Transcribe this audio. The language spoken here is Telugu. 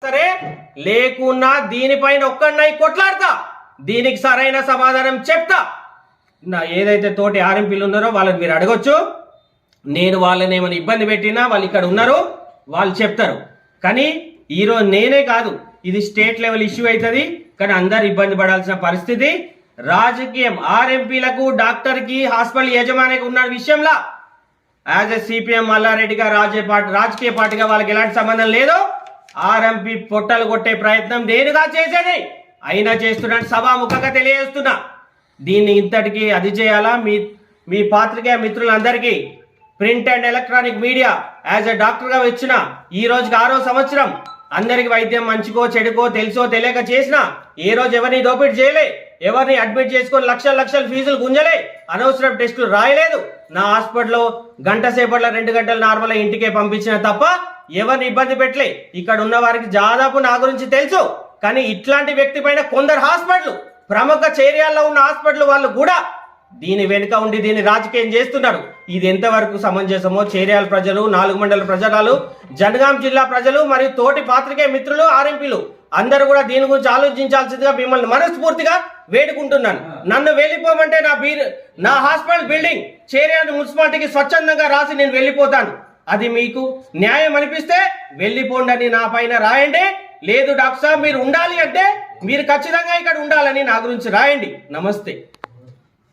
సరే లేకున్నా దీనిపైన ఒక్కడినై కొట్లాడతా, దీనికి సరైన సమాధానం చెప్తా. నా ఏదైతే తోటి ఆర్ఎంపీలు ఉన్నారో వాళ్ళని మీరు అడగొచ్చు. నేను వాళ్ళని ఏమైనా ఇబ్బంది పెట్టినా వాళ్ళు ఇక్కడ ఉన్నారు, వాళ్ళు చెప్తారు. కానీ ఈరోజు నేనే కాదు, ఇది స్టేట్ లెవెల్ ఇష్యూ అవుతుంది. కానీ అందరు ఇబ్బంది పడాల్సిన పరిస్థితి. రాజకీయం ఆర్ఎంపీలకు, డాక్టర్కి, హాస్పిటల్ యజమానికి ఉన్న విషయంలో యాజ్ ఎ సిపిఎం మల్లారెడ్డిగా రాజకీయ పార్టీగా వాళ్ళకి ఎలాంటి సంబంధం లేదు. ఆర్ఎంపీ పొట్టలు కొట్టే ప్రయత్నం నేనుగా చేసేది, అయినా చేస్తున్నాను, సభాముఖంగా తెలియజేస్తున్నా. దీన్ని ఇంతటికి అది చేయాలా? మీ పాత్రికేయ మిత్రులందరికీ, print and electronic media as a డాక్టర్గా వచ్చిన ఈ రోజుకి 6వ సంవత్సరం. అందరికి వైద్యం మంచికో చెడుకో తెలుసో తెలియక చేసిన, ఏ రోజు ఎవరిని దోపిడీ చేయలే, ఎవరిని అడ్మిట్ చేసుకొని లక్షల ఫీజులు గుంజలే, అనవసరం టెస్టులు రాయలేదు. నా హాస్పిటల్లో గంట సేపట్లో 2 గంటలు నార్మల్గా ఇంటికే పంపించిన తప్ప ఎవరిని ఇబ్బంది పెట్టలే. ఇక్కడ ఉన్న వారికి దాదాపు నా గురించి తెలుసు. కానీ ఇట్లాంటి వ్యక్తి పైన కొందరు హాస్పిటల్, ప్రముఖ చేరియాల్లో ఉన్న హాస్పిటల్ వాళ్ళు కూడా దీని వెనుక ఉండి దీన్ని రాజకీయం చేస్తున్నారు. ఇది ఎంతవరకు సమంజసమో చేరియాల ప్రజలు, 4 మండల ప్రజలు, జనగాం జిల్లా ప్రజలు మరియు తోటి పాత్రికేయ మిత్రులు, ఆర్ఎంపీలు అందరూ కూడా దీని గురించి ఆలోచించాల్సిందిగా మిమ్మల్ని మనస్ఫూర్తిగా వేడుకుంటున్నాను. నన్ను వెళ్ళిపోమంటే నా హాస్పిటల్ బిల్డింగ్ చేరియాల మున్సిపాలిటీకి స్వచ్ఛందంగా రాసి నేను వెళ్ళిపోతాను. అది మీకు న్యాయం అనిపిస్తే వెళ్ళిపోండి, నా పైన రాయండి. లేదు డాక్టర్ సాబ్ మీరు ఉండాలి అంటే మీరు ఖచ్చితంగా ఇక్కడ ఉండాలని నా గురించి రాయండి. నమస్తే.